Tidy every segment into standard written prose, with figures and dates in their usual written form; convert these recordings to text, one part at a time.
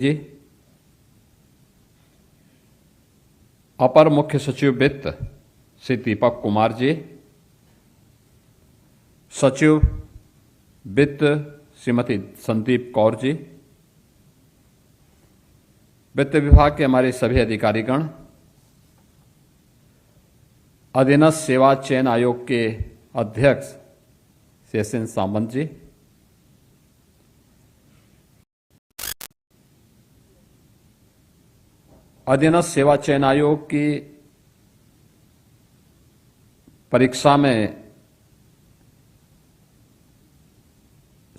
जी, अपर मुख्य सचिव वित्त श्री दीपक कुमार जी, सचिव वित्त श्रीमती संदीप कौर जी, वित्त विभाग के हमारे सभी अधिकारीगण, अधीनस्थ सेवा चयन आयोग के अध्यक्ष श्री एस एन सामंत जी, अधीनस्थ सेवा चयन आयोग की परीक्षा में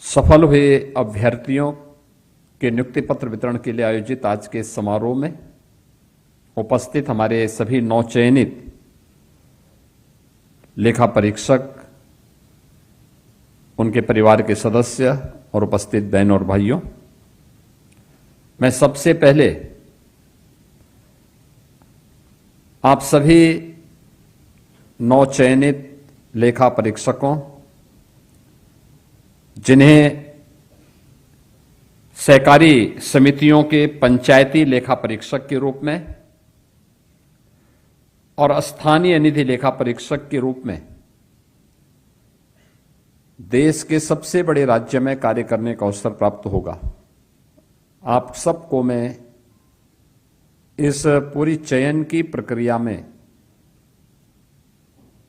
सफल हुए अभ्यर्थियों के नियुक्ति पत्र वितरण के लिए आयोजित आज के समारोह में उपस्थित हमारे सभी नवचयनित लेखा परीक्षक, उनके परिवार के सदस्य और उपस्थित बहनों और भाइयों, मैं सबसे पहले आप सभी नवचयनित लेखा परीक्षकों, जिन्हें सहकारी समितियों के पंचायती लेखा परीक्षक के रूप में और स्थानीय निधि लेखा परीक्षक के रूप में देश के सबसे बड़े राज्य में कार्य करने का अवसर प्राप्त होगा, आप सबको मैं इस पूरी चयन की प्रक्रिया में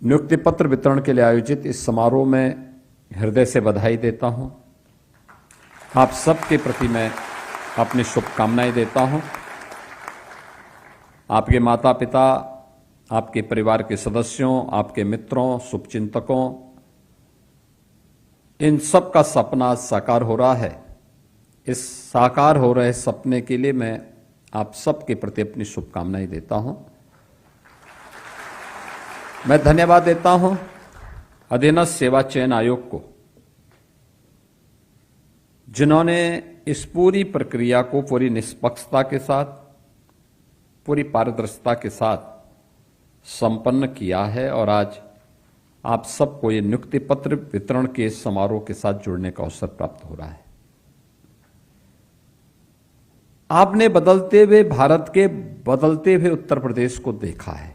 नियुक्ति पत्र वितरण के लिए आयोजित इस समारोह में हृदय से बधाई देता हूं। आप सबके प्रति मैं अपनी शुभकामनाएं देता हूं। आपके माता पिता, आपके परिवार के सदस्यों, आपके मित्रों, शुभचिंतकों, इन सब का सपना साकार हो रहा है। इस साकार हो रहे सपने के लिए मैं आप सबके प्रति अपनी शुभकामनाएं देता हूं। मैं धन्यवाद देता हूं अधीनस्थ सेवा चयन आयोग को, जिन्होंने इस पूरी प्रक्रिया को पूरी निष्पक्षता के साथ, पूरी पारदर्शिता के साथ संपन्न किया है और आज आप सबको ये नियुक्ति पत्र वितरण के समारोह के साथ जुड़ने का अवसर प्राप्त हो रहा है। आपने बदलते हुए भारत के बदलते हुए उत्तर प्रदेश को देखा है।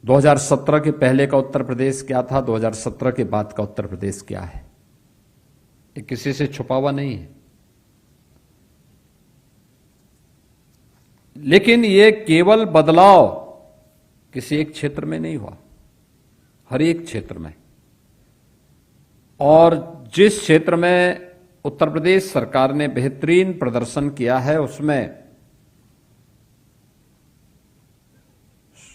2017 के पहले का उत्तर प्रदेश क्या था, 2017 के बाद का उत्तर प्रदेश क्या है, ये किसी से छुपा हुआ नहीं है। लेकिन ये केवल बदलाव किसी एक क्षेत्र में नहीं हुआ, हर एक क्षेत्र में। और जिस क्षेत्र में उत्तर प्रदेश सरकार ने बेहतरीन प्रदर्शन किया है, उसमें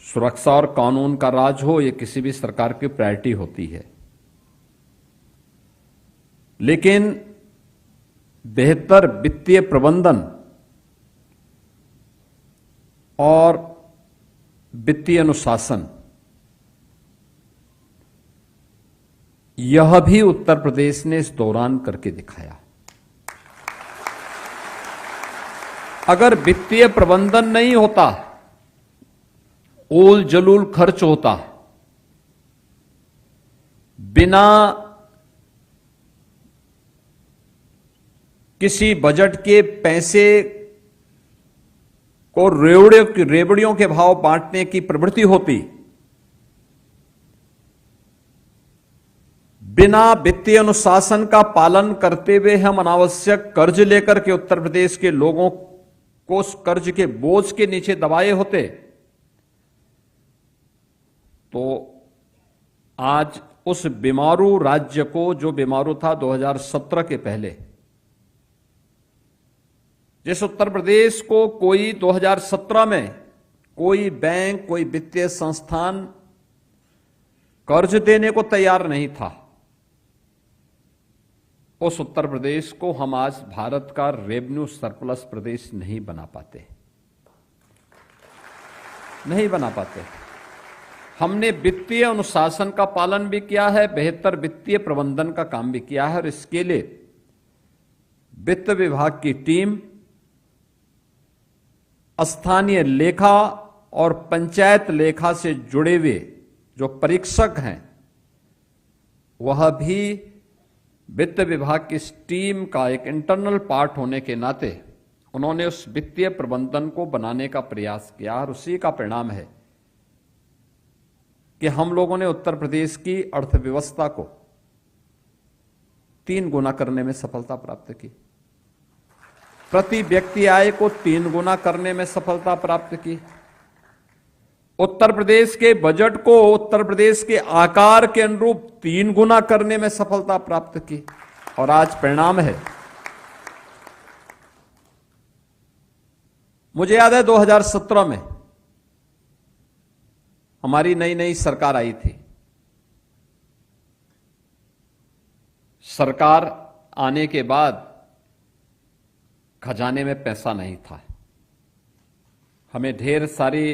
सुरक्षा और कानून का राज हो, ये किसी भी सरकार की प्रायोरिटी होती है। लेकिन बेहतर वित्तीय प्रबंधन और वित्तीय अनुशासन, यह भी उत्तर प्रदेश ने इस दौरान करके दिखाया। अगर वित्तीय प्रबंधन नहीं होता, उल जलूल खर्च होता, बिना किसी बजट के पैसे को रेवड़ियों के भाव बांटने की प्रवृत्ति होती, बिना वित्तीय अनुशासन का पालन करते हुए हम अनावश्यक कर्ज लेकर के उत्तर प्रदेश के लोगों को उस कर्ज के बोझ के नीचे दबाए होते, तो आज उस बीमारू राज्य को, जो बीमारू था 2017 के पहले, जिस उत्तर प्रदेश को कोई 2017 में कोई बैंक, कोई वित्तीय संस्थान कर्ज देने को तैयार नहीं था, उस उत्तर प्रदेश को हम आज भारत का रेवेन्यू सरप्लस प्रदेश नहीं बना पाते, नहीं बना पाते। हमने वित्तीय अनुशासन का पालन भी किया है, बेहतर वित्तीय प्रबंधन का काम भी किया है, और इसके लिए वित्त विभाग की टीम, स्थानीय लेखा और पंचायत लेखा से जुड़े हुए जो परीक्षक हैं, वह भी वित्त विभाग की इस टीम का एक इंटरनल पार्ट होने के नाते उन्होंने उस वित्तीय प्रबंधन को बनाने का प्रयास किया और उसी का परिणाम है कि हम लोगों ने उत्तर प्रदेश की अर्थव्यवस्था को 3 गुना करने में सफलता प्राप्त की, प्रति व्यक्ति आय को 3 गुना करने में सफलता प्राप्त की, उत्तर प्रदेश के बजट को उत्तर प्रदेश के आकार के अनुरूप 3 गुना करने में सफलता प्राप्त की। और आज परिणाम है, मुझे याद है 2017 में हमारी नई नई सरकार आई थी। सरकार आने के बाद खजाने में पैसा नहीं था। हमें ढेर सारी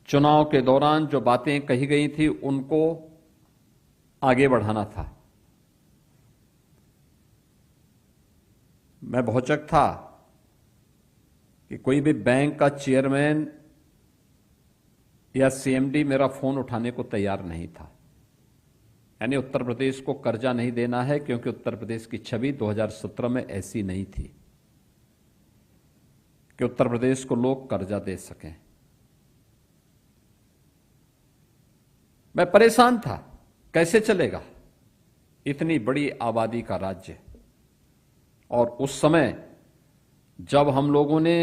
चुनाव के दौरान जो बातें कही गई थी उनको आगे बढ़ाना था। मैं भौचक था कि कोई भी बैंक का चेयरमैन या सीएमडी मेरा फोन उठाने को तैयार नहीं था। यानी उत्तर प्रदेश को कर्जा नहीं देना है, क्योंकि उत्तर प्रदेश की छवि 2017 में ऐसी नहीं थी कि उत्तर प्रदेश को लोग कर्जा दे सकें। मैं परेशान था, कैसे चलेगा इतनी बड़ी आबादी का राज्य। और उस समय जब हम लोगों ने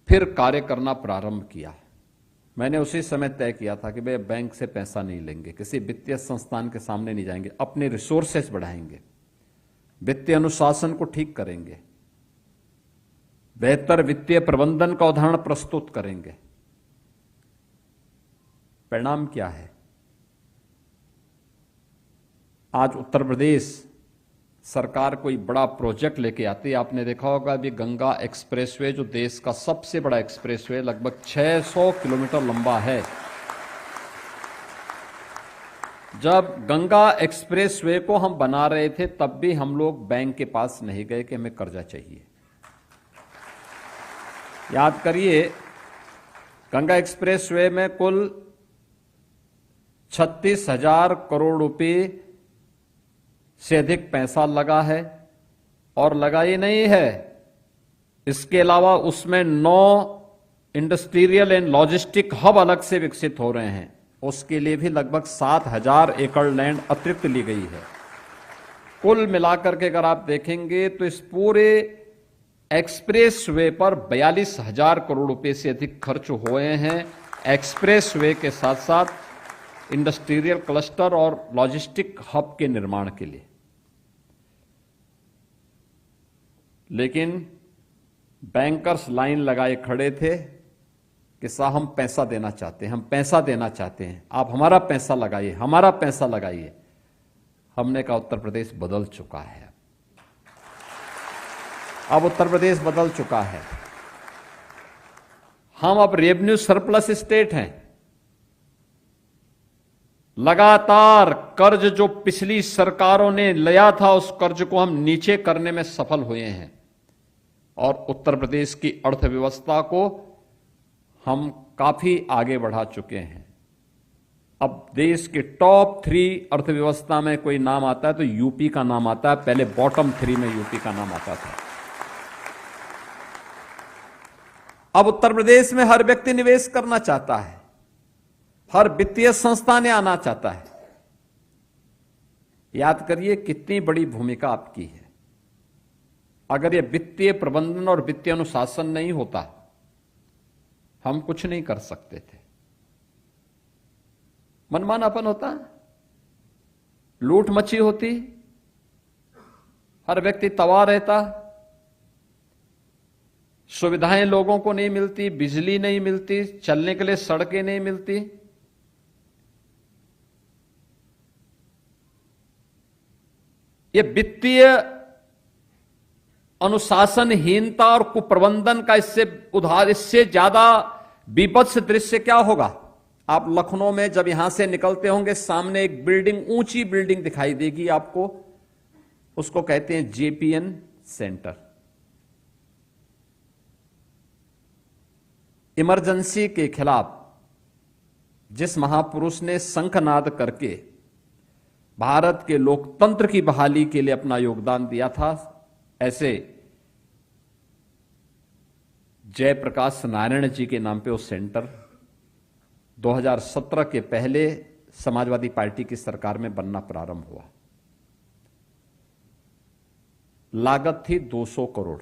फिर कार्य करना प्रारंभ किया, मैंने उसी समय तय किया था कि भाई बैंक से पैसा नहीं लेंगे, किसी वित्तीय संस्थान के सामने नहीं जाएंगे, अपने रिसोर्सेस बढ़ाएंगे, वित्तीय अनुशासन को ठीक करेंगे, बेहतर वित्तीय प्रबंधन का उदाहरण प्रस्तुत करेंगे। परिणाम क्या है? आज उत्तर प्रदेश सरकार कोई बड़ा प्रोजेक्ट लेके आती है। आपने देखा होगा अभी गंगा एक्सप्रेसवे, जो देश का सबसे बड़ा एक्सप्रेसवे, लगभग 600 किलोमीटर लंबा है। जब गंगा एक्सप्रेसवे को हम बना रहे थे तब भी हम लोग बैंक के पास नहीं गए कि हमें कर्जा चाहिए। याद करिए, गंगा एक्सप्रेसवे में कुल 36,000 करोड़ रुपए से अधिक पैसा लगा है। और लगा ही नहीं है, इसके अलावा उसमें 9 इंडस्ट्रियल एंड लॉजिस्टिक हब अलग से विकसित हो रहे हैं। उसके लिए भी लगभग 7,000 एकड़ लैंड अतिरिक्त ली गई है। कुल मिलाकर के अगर आप देखेंगे तो इस पूरे एक्सप्रेस वे पर 42,000 करोड़ रुपए से अधिक खर्च हुए हैं, एक्सप्रेस वे के साथ साथ इंडस्ट्रियल क्लस्टर और लॉजिस्टिक हब के निर्माण के लिए। लेकिन बैंकर्स लाइन लगाए खड़े थे कि साहब हम पैसा देना चाहते हैं, हम पैसा देना चाहते हैं, आप हमारा पैसा लगाइए, हमारा पैसा लगाइए। हमने कहा उत्तर प्रदेश बदल चुका है, अब उत्तर प्रदेश बदल चुका है। हम अब रेवेन्यू सरप्लस स्टेट हैं। लगातार कर्ज जो पिछली सरकारों ने लिया था, उस कर्ज को हम नीचे करने में सफल हुए हैं और उत्तर प्रदेश की अर्थव्यवस्था को हम काफी आगे बढ़ा चुके हैं। अब देश के टॉप 3 अर्थव्यवस्था में कोई नाम आता है तो यूपी का नाम आता है। पहले बॉटम 3 में यूपी का नाम आता था। अब उत्तर प्रदेश में हर व्यक्ति निवेश करना चाहता है, हर वित्तीय संस्था ने आना चाहता है। याद करिए कितनी बड़ी भूमिका आपकी है। अगर यह वित्तीय प्रबंधन और वित्तीय अनुशासन नहीं होता, हम कुछ नहीं कर सकते थे। मनमानापन होता, लूट मची होती, हर व्यक्ति तबाह रहता, सुविधाएं लोगों को नहीं मिलती, बिजली नहीं मिलती, चलने के लिए सड़कें नहीं मिलती। ये वित्तीय अनुशासनहीनता और कुप्रबंधन का इससे ज्यादा बीभत्स दृश्य क्या होगा? आप लखनऊ में जब यहां से निकलते होंगे, सामने एक बिल्डिंग, ऊंची बिल्डिंग दिखाई देगी आपको, उसको कहते हैं जेपीएन सेंटर। इमरजेंसी के खिलाफ जिस महापुरुष ने शंखनाद करके भारत के लोकतंत्र की बहाली के लिए अपना योगदान दिया था, ऐसे जयप्रकाश नारायण जी के नाम पे वो सेंटर 2017 के पहले समाजवादी पार्टी की सरकार में बनना प्रारंभ हुआ। लागत थी 200 करोड़,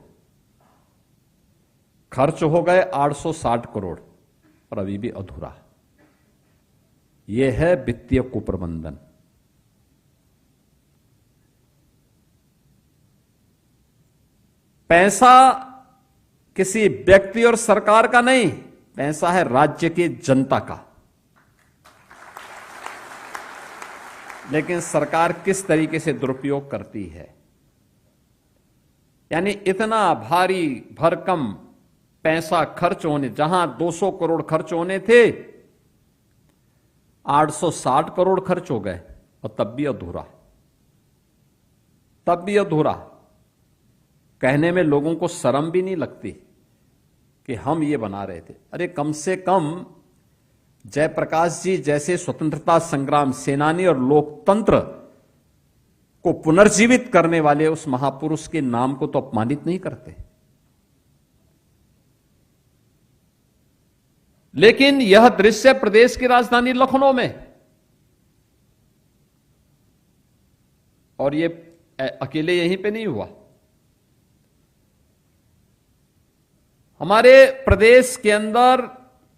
खर्च हो गए 860 करोड़ और अभी भी अधूरा। यह है वित्तीय कुप्रबंधन। पैसा किसी व्यक्ति और सरकार का नहीं, पैसा है राज्य की जनता का। लेकिन सरकार किस तरीके से दुरुपयोग करती है, यानी इतना भारी भरकम पैसा खर्च होने, जहां 200 करोड़ खर्च होने थे 860 करोड़ खर्च हो गए और तब भी अधूरा। तब भी अधूरा। कहने में लोगों को शर्म भी नहीं लगती कि हम ये बना रहे थे। अरे कम से कम जयप्रकाश जी जैसे स्वतंत्रता संग्राम सेनानी और लोकतंत्र को पुनर्जीवित करने वाले उस महापुरुष के नाम को तो अपमानित नहीं करते। लेकिन यह दृश्य प्रदेश की राजधानी लखनऊ में, और ये अकेले यहीं पे नहीं हुआ। हमारे प्रदेश के अंदर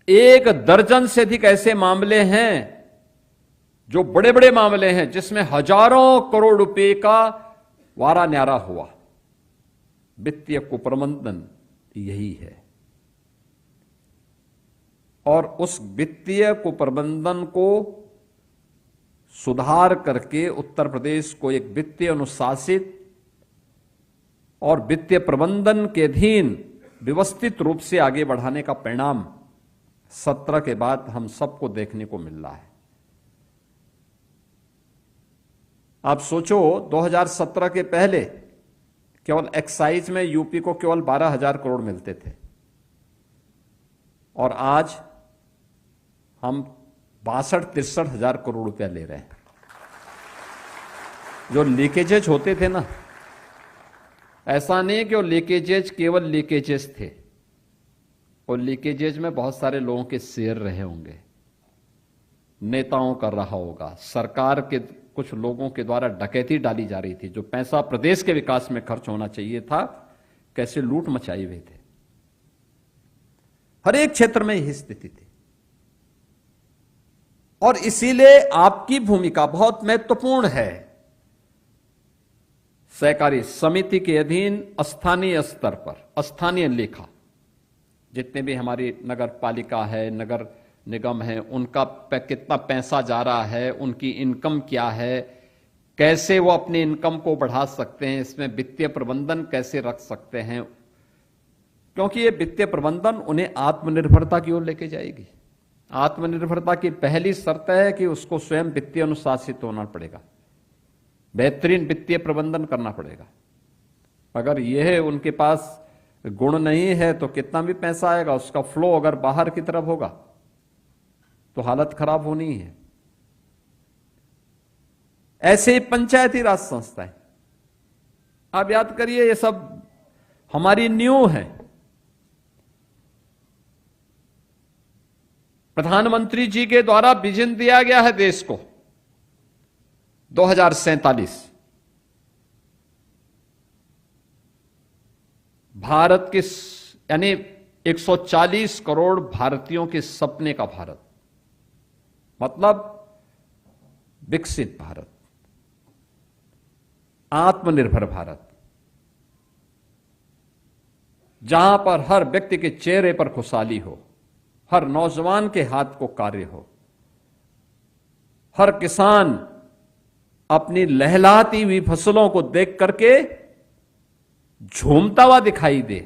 1 दर्जन से अधिक ऐसे मामले हैं जो बड़े बड़े मामले हैं, जिसमें हजारों करोड़ रुपए का वारा न्यारा हुआ। वित्तीय कुप्रबंधन यही है। और उस वित्तीय कुप्रबंधन को सुधार करके उत्तर प्रदेश को एक वित्तीय अनुशासित और वित्तीय प्रबंधन के अधीन व्यवस्थित रूप से आगे बढ़ाने का परिणाम 17 के बाद हम सबको देखने को मिल रहा है। आप सोचो, 2017 के पहले केवल एक्साइज में यूपी को केवल 12,000 करोड़ मिलते थे, और आज हम 62-63 हजार करोड़ रुपया ले रहे हैं। जो लीकेजेज होते थे ना, ऐसा नहीं कि वो लीकेजेज केवल लीकेजेज थे, और लीकेजेज में बहुत सारे लोगों के शेयर रहे होंगे, नेताओं का रहा होगा, सरकार के कुछ लोगों के द्वारा डकैती डाली जा रही थी। जो पैसा प्रदेश के विकास में खर्च होना चाहिए था, कैसे लूट मचाई हुई थे। हर एक क्षेत्र में यही स्थिति थी, और इसीलिए आपकी भूमिका बहुत महत्वपूर्ण है। सहकारी समिति के अधीन स्थानीय स्तर पर स्थानीय लेखा, जितने भी हमारी नगर पालिका है, नगर निगम है, उनका कितना पैसा जा रहा है, उनकी इनकम क्या है, कैसे वो अपनी इनकम को बढ़ा सकते हैं, इसमें वित्तीय प्रबंधन कैसे रख सकते हैं, क्योंकि ये वित्तीय प्रबंधन उन्हें आत्मनिर्भरता की ओर लेके जाएगी। आत्मनिर्भरता की पहली शर्त है कि उसको स्वयं वित्तीय अनुशासित होना पड़ेगा, बेहतरीन वित्तीय प्रबंधन करना पड़ेगा। अगर यह उनके पास गुण नहीं है तो कितना भी पैसा आएगा, उसका फ्लो अगर बाहर की तरफ होगा तो हालत खराब होनी है। ऐसे ही पंचायती राज संस्थाएं, आप याद करिए, ये सब हमारी नींव है। प्रधानमंत्री जी के द्वारा विजन दिया गया है देश को 2047, भारत के यानी 140 करोड़ भारतीयों के सपने का भारत, मतलब विकसित भारत, आत्मनिर्भर भारत, जहां पर हर व्यक्ति के चेहरे पर खुशहाली हो, हर नौजवान के हाथ को कार्य हो, हर किसान अपनी लहलहाती हुई फसलों को देख करके झूमता हुआ दिखाई दे,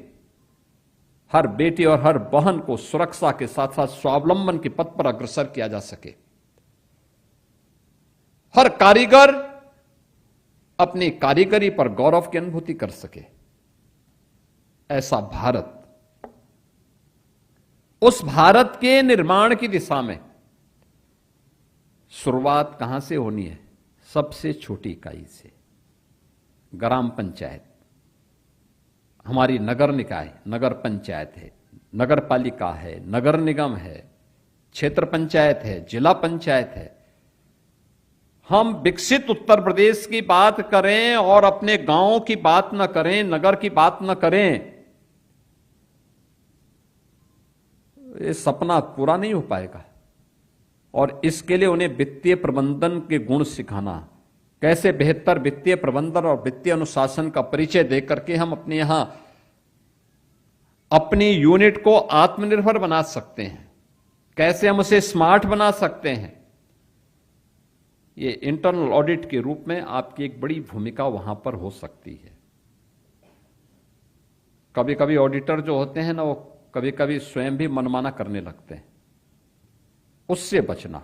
हर बेटी और हर बहन को सुरक्षा के साथ साथ स्वावलंबन के पथ पर अग्रसर किया जा सके, हर कारीगर अपनी कारीगरी पर गौरव की अनुभूति कर सके। ऐसा भारत, उस भारत के निर्माण की दिशा में शुरुआत कहां से होनी है? सबसे छोटी इकाई से ग्राम पंचायत, हमारी नगर निकाय, नगर पंचायत है, नगर पालिका है, नगर निगम है, क्षेत्र पंचायत है, जिला पंचायत है, हम विकसित उत्तर प्रदेश की बात करें और अपने गांवों की बात न करें, नगर की बात न करें, ये सपना पूरा नहीं हो पाएगा। और इसके लिए उन्हें वित्तीय प्रबंधन के गुण सिखाना, कैसे बेहतर वित्तीय प्रबंधन और वित्तीय अनुशासन का परिचय देकर के हम अपने यहां अपनी यूनिट को आत्मनिर्भर बना सकते हैं, कैसे हम उसे स्मार्ट बना सकते हैं। ये इंटरनल ऑडिट के रूप में आपकी एक बड़ी भूमिका वहां पर हो सकती है। कभी कभी ऑडिटर जो होते हैं ना, वो कभी कभी स्वयं भी मनमाना करने लगते हैं, उससे बचना,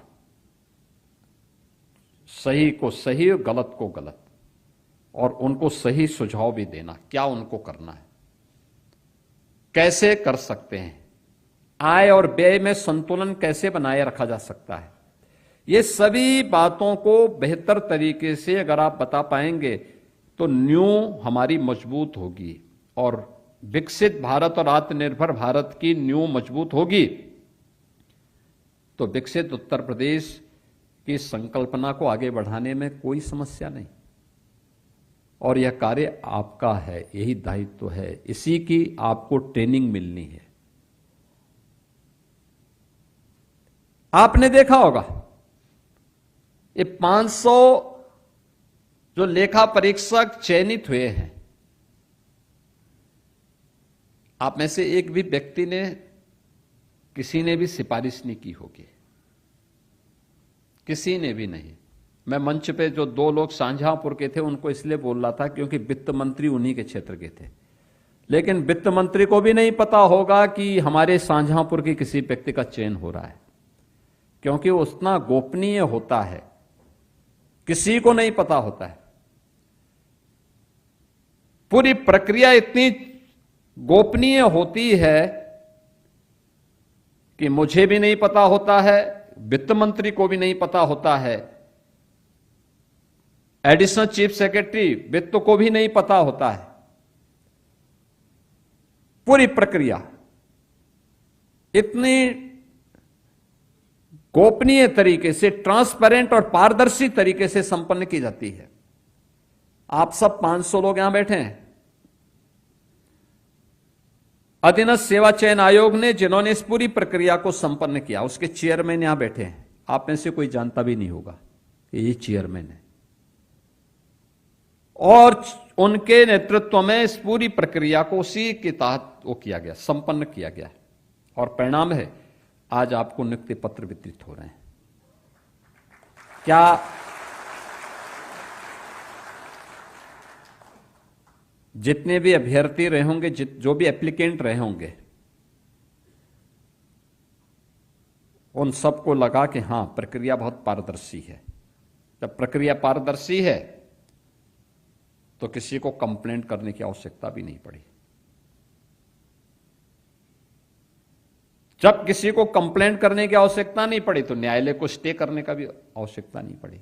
सही को सही, गलत को गलत, और उनको सही सुझाव भी देना, क्या उनको करना है, कैसे कर सकते हैं, आय और व्यय में संतुलन कैसे बनाए रखा जा सकता है। ये सभी बातों को बेहतर तरीके से अगर आप बता पाएंगे तो नींव हमारी मजबूत होगी और विकसित भारत और आत्मनिर्भर भारत की नींव मजबूत होगी तो विकसित उत्तर प्रदेश की संकल्पना को आगे बढ़ाने में कोई समस्या नहीं। और यह कार्य आपका है, यही दायित्व है, इसी की आपको ट्रेनिंग मिलनी है। आपने देखा होगा ये 500 जो लेखा परीक्षक चयनित हुए हैं, आप में से एक भी व्यक्ति ने, किसी ने भी सिफारिश नहीं की होगी, किसी ने भी नहीं। मैं मंच पे जो 2 लोग शाहजहांपुर के थे उनको इसलिए बोल रहा था क्योंकि वित्त मंत्री उन्हीं के क्षेत्र के थे, लेकिन वित्त मंत्री को भी नहीं पता होगा कि हमारे शाहजहांपुर के किसी व्यक्ति का चयन हो रहा है, क्योंकि वो उतना गोपनीय होता है, किसी को नहीं पता होता है। पूरी प्रक्रिया इतनी गोपनीय होती है कि मुझे भी नहीं पता होता है, वित्त मंत्री को भी नहीं पता होता है, एडिशनल चीफ सेक्रेटरी वित्त को भी नहीं पता होता है। पूरी प्रक्रिया इतनी गोपनीय तरीके से, ट्रांसपेरेंट और पारदर्शी तरीके से संपन्न की जाती है। आप सब 500 लोग यहां बैठे हैं। अधीनस्थ सेवा चयन आयोग ने जिन्होंने इस पूरी प्रक्रिया को संपन्न किया, उसके चेयरमैन यहां बैठे हैं। आप में से कोई जानता भी नहीं होगा कि ये चेयरमैन है, और उनके नेतृत्व में इस पूरी प्रक्रिया को उसी के तहत वो किया गया, संपन्न किया गया, और परिणाम है आज आपको नियुक्ति पत्र वितरित हो रहे हैं। क्या जितने भी अभ्यर्थी रहे होंगे, जो भी एप्लीकेंट रहे होंगे, उन सबको लगा कि हां प्रक्रिया बहुत पारदर्शी है। जब प्रक्रिया पारदर्शी है तो किसी को कंप्लेंट करने की आवश्यकता भी नहीं पड़ी। जब किसी को कंप्लेंट करने की आवश्यकता नहीं पड़ी तो न्यायालय को स्टे करने का भी आवश्यकता नहीं पड़ी।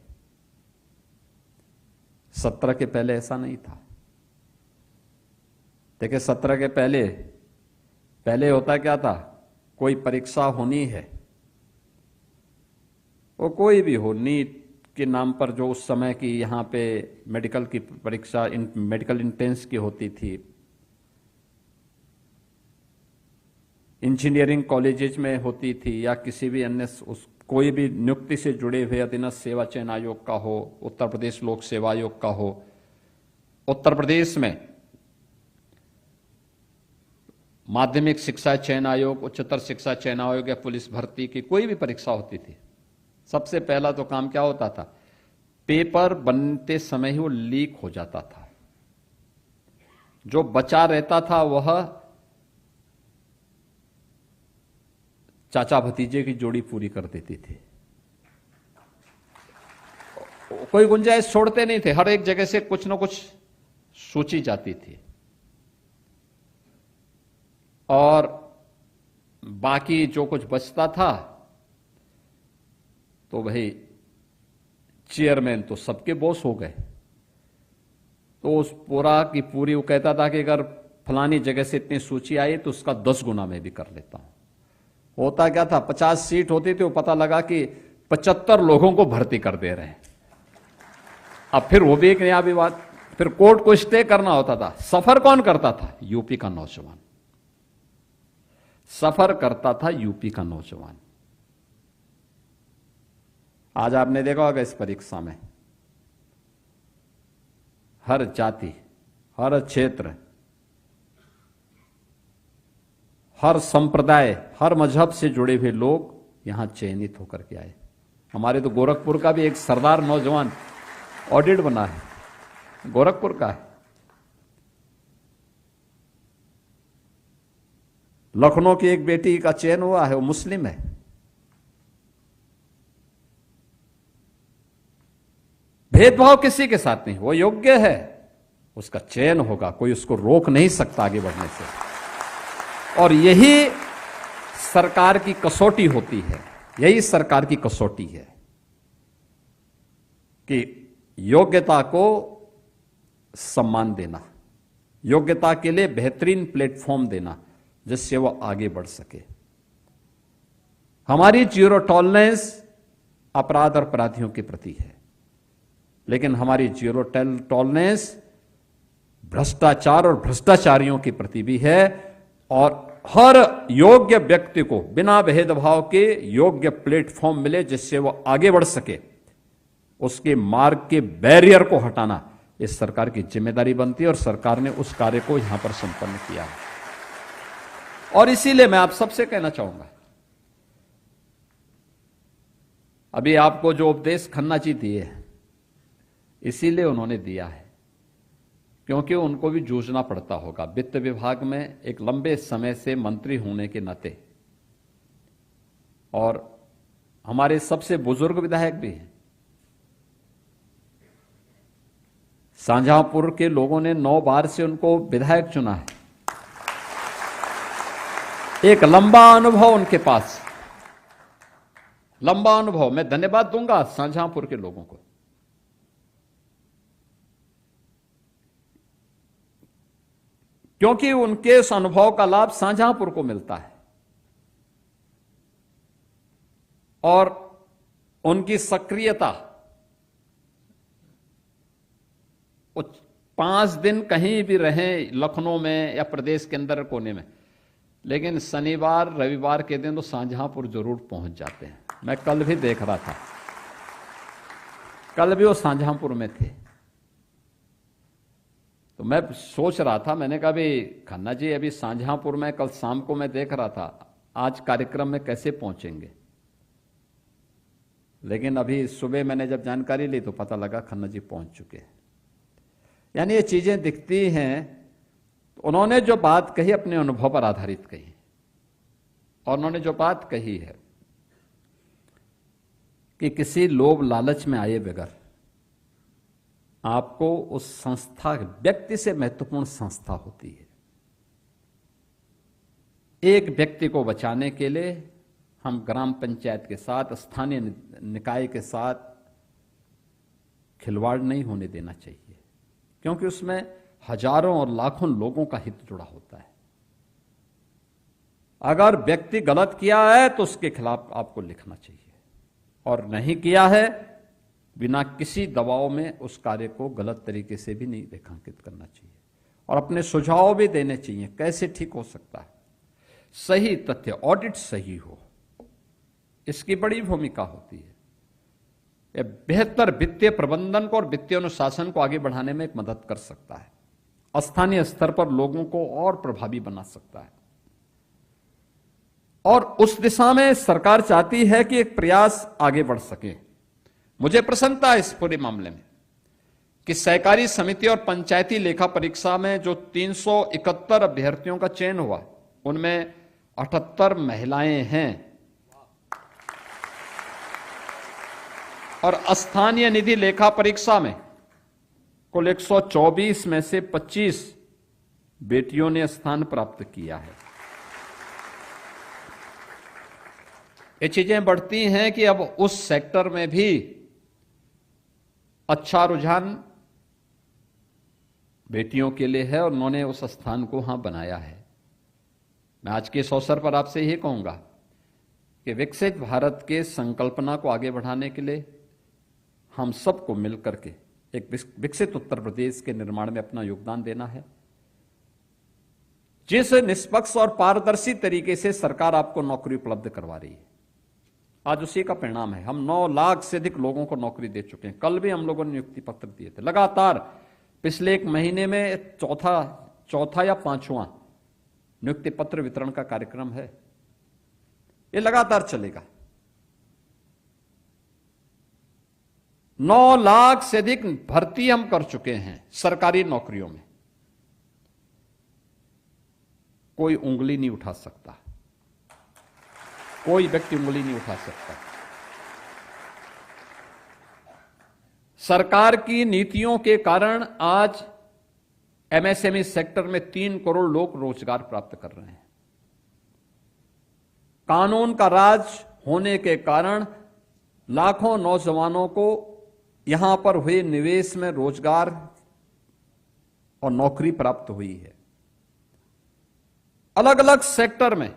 17 के पहले ऐसा नहीं था। देखिए 17 के पहले होता क्या था, कोई परीक्षा होनी है, वो कोई भी हो, नीट के नाम पर जो उस समय की यहां पे मेडिकल की परीक्षा, मेडिकल इंट्रेंस की होती थी, इंजीनियरिंग कॉलेजेस में होती थी, या किसी भी अन्य कोई भी नियुक्ति से जुड़े हुए अधीनस्थ सेवा चयन आयोग का हो, उत्तर प्रदेश लोक सेवा आयोग का हो। उत्तर प्रदेश में माध्यमिक शिक्षा चयन आयोग, उच्चतर शिक्षा चयन आयोग या पुलिस भर्ती की कोई भी परीक्षा होती थी, सबसे पहला तो काम क्या होता था, पेपर बनते समय ही वो लीक हो जाता था। जो बचा रहता था वह चाचा भतीजे की जोड़ी पूरी कर देती थी। कोई गुंजाइश छोड़ते नहीं थे, हर एक जगह से कुछ न कुछ सोची जाती थी, और बाकी जो कुछ बचता था तो भाई चेयरमैन तो सबके बॉस हो गए। तो उस पूरा की पूरी वो कहता था कि अगर फलानी जगह से इतनी सूची आई तो उसका 10 गुना मैं भी कर लेता हूं। होता क्या था, 50 सीट होती थी, वो पता लगा कि 75 लोगों को भर्ती कर दे रहे हैं। अब फिर वो भी एक नया विवाद, फिर कोर्ट को स्टे करना होता था। सफर कौन करता था? यूपी का नौजवान सफर करता था, यूपी का नौजवान। आज आपने देखा होगा इस परीक्षा में हर जाति, हर क्षेत्र, हर संप्रदाय, हर मजहब से जुड़े हुए लोग यहां चयनित होकर के आए। हमारे तो गोरखपुर का भी एक सरदार नौजवान ऑडिट बना है, गोरखपुर का है। लखनऊ की एक बेटी का चयन हुआ है, वो मुस्लिम है। भेदभाव किसी के साथ नहीं, वो योग्य है, उसका चयन होगा, कोई उसको रोक नहीं सकता आगे बढ़ने से। और यही सरकार की कसौटी होती है, यही सरकार की कसौटी है कि योग्यता को सम्मान देना, योग्यता के लिए बेहतरीन प्लेटफॉर्म देना जिससे वो आगे बढ़ सके। हमारी जीरो टॉलरेंस अपराध और अपराधियों के प्रति है, लेकिन हमारी जीरो टॉलरेंस भ्रष्टाचार और भ्रष्टाचारियों के प्रति भी है। और हर योग्य व्यक्ति को बिना भेदभाव के योग्य प्लेटफॉर्म मिले जिससे वो आगे बढ़ सके, उसके मार्ग के बैरियर को हटाना इस सरकार की जिम्मेदारी बनती है। और सरकार ने उस कार्य को यहां पर संपन्न किया है। और इसीलिए मैं आप सबसे कहना चाहूंगा, अभी आपको जो उपदेश खन्ना जी दिए, इसीलिए उन्होंने दिया है क्योंकि उनको भी जूझना पड़ता होगा वित्त विभाग में एक लंबे समय से मंत्री होने के नाते। और हमारे सबसे बुजुर्ग विधायक भी हैं। शाहजहांपुर के लोगों ने 9 बार से उनको विधायक चुना है। एक लंबा अनुभव उनके पास, लंबा अनुभव। मैं धन्यवाद दूंगा शाहजहांपुर के लोगों को, क्योंकि उनके उस अनुभव का लाभ शाहजहांपुर को मिलता है। और उनकी सक्रियता, 5 दिन कहीं भी रहें लखनऊ में या प्रदेश के अंदर कोने में, लेकिन शनिवार रविवार के दिन तो शाहजहांपुर जरूर पहुंच जाते हैं। मैं कल भी देख रहा था, कल भी वो शाहजहांपुर में थे। तो मैं सोच रहा था, मैंने कहा भी खन्ना जी अभी शाहजहांपुर में कल शाम को मैं देख रहा था, आज कार्यक्रम में कैसे पहुंचेंगे। लेकिन अभी सुबह मैंने जब जानकारी ली तो पता लगा खन्ना जी पहुंच चुके हैं। यानी ये चीजें दिखती हैं। उन्होंने जो बात कही अपने अनुभव पर आधारित कही, और उन्होंने जो बात कही है कि किसी लोभ लालच में आए बगैर आपको उस संस्था, व्यक्ति से महत्वपूर्ण संस्था होती है, एक व्यक्ति को बचाने के लिए हम ग्राम पंचायत के साथ, स्थानीय निकाय के साथ खिलवाड़ नहीं होने देना चाहिए, क्योंकि उसमें हजारों और लाखों लोगों का हित जुड़ा होता है। अगर व्यक्ति गलत किया है तो उसके खिलाफ आपको लिखना चाहिए, और नहीं किया है बिना किसी दबाव में उस कार्य को गलत तरीके से भी नहीं रेखांकित करना चाहिए, और अपने सुझाव भी देने चाहिए कैसे ठीक हो सकता है। सही तथ्य, ऑडिट सही हो, इसकी बड़ी भूमिका होती है। यह बेहतर वित्तीय प्रबंधन को और वित्तीय अनुशासन को आगे बढ़ाने में एक मदद कर सकता है, स्थानीय स्तर पर लोगों को और प्रभावी बना सकता है। और उस दिशा में सरकार चाहती है कि एक प्रयास आगे बढ़ सके। मुझे प्रसन्नता है इस पूरे मामले में कि सहकारी समिति और पंचायती लेखा परीक्षा में जो 371 अभ्यर्थियों का चयन हुआ, उनमें 78 महिलाएं हैं। और स्थानीय निधि लेखा परीक्षा में कुल 124 में से 25 बेटियों ने स्थान प्राप्त किया है। ये चीजें बढ़ती हैं कि अब उस सेक्टर में भी अच्छा रुझान बेटियों के लिए है और उन्होंने उस स्थान को वहां बनाया है। मैं आज के इस अवसर पर आपसे यही कहूंगा कि विकसित भारत के संकल्पना को आगे बढ़ाने के लिए हम सबको मिलकर के एक विकसित उत्तर प्रदेश के निर्माण में अपना योगदान देना है। जिस निष्पक्ष और पारदर्शी तरीके से सरकार आपको नौकरी उपलब्ध करवा रही है, आज उसी का परिणाम है। हम 9 लाख से अधिक लोगों को नौकरी दे चुके हैं। कल भी हम लोगों ने नियुक्ति पत्र दिए थे। लगातार पिछले 1 महीने में चौथा या 5वां नियुक्ति पत्र वितरण का कार्यक्रम है। ये लगातार चलेगा। 9 लाख से अधिक भर्ती हम कर चुके हैं सरकारी नौकरियों में। कोई उंगली नहीं उठा सकता, कोई व्यक्ति उंगली नहीं उठा सकता। सरकार की नीतियों के कारण आज एमएसएमई सेक्टर में 3 करोड़ लोग रोजगार प्राप्त कर रहे हैं। कानून का राज होने के कारण लाखों नौजवानों को यहां पर हुए निवेश में रोजगार और नौकरी प्राप्त हुई है। अलग अलग सेक्टर में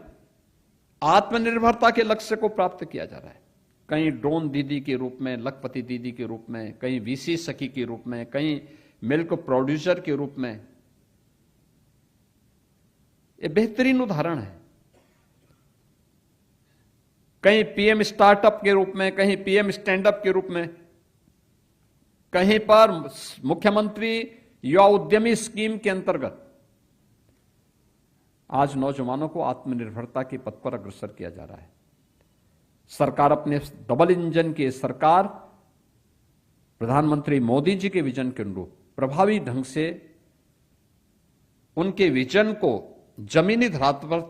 आत्मनिर्भरता के लक्ष्य को प्राप्त किया जा रहा है। कहीं ड्रोन दीदी के रूप में, लखपति दीदी के रूप में, कहीं वीसी सखी के रूप में, कहीं मिल्क प्रोड्यूसर के रूप में। ये बेहतरीन उदाहरण है। कहीं पीएम स्टार्टअप के रूप में, कहीं पीएम स्टैंड अप के रूप में, कहीं पर मुख्यमंत्री युवा उद्यमी स्कीम के अंतर्गत आज नौजवानों को आत्मनिर्भरता के पथ पर अग्रसर किया जा रहा है। सरकार अपने डबल इंजन की सरकार प्रधानमंत्री मोदी जी के विजन के अनुरूप प्रभावी ढंग से उनके विजन को जमीनी धरातल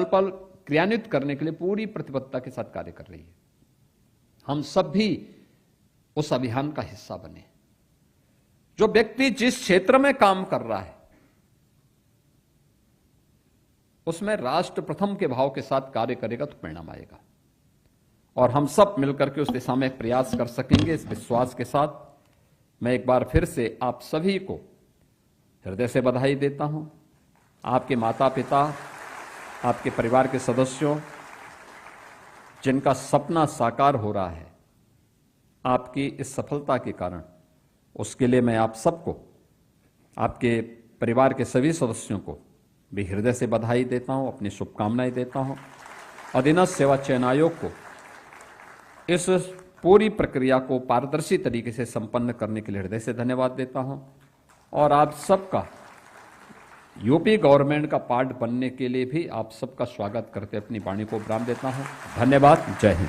पर क्रियान्वित करने के लिए पूरी प्रतिबद्धता के साथ कार्य कर रही है। हम सब भी उस अभियान का हिस्सा बने। जो व्यक्ति जिस क्षेत्र में काम कर रहा है उसमें राष्ट्र प्रथम के भाव के साथ कार्य करेगा तो परिणाम आएगा, और हम सब मिलकर के उस दिशा में प्रयास कर सकेंगे। इस विश्वास के साथ मैं एक बार फिर से आप सभी को हृदय से बधाई देता हूं। आपके माता पिता, आपके परिवार के सदस्यों जिनका सपना साकार हो रहा है आपकी इस सफलता के कारण, उसके लिए मैं आप सबको, आपके परिवार के सभी सदस्यों को भी हृदय से बधाई देता हूं, अपनी शुभकामनाएं देता हूं। अधीनस्थ सेवा चयन आयोग को इस पूरी प्रक्रिया को पारदर्शी तरीके से संपन्न करने के लिए हृदय से धन्यवाद देता हूं, और आप सबका यूपी गवर्नमेंट का पार्ट बनने के लिए भी आप सबका स्वागत करते अपनी वाणी को विराम देता हूं। धन्यवाद। जय हिंद।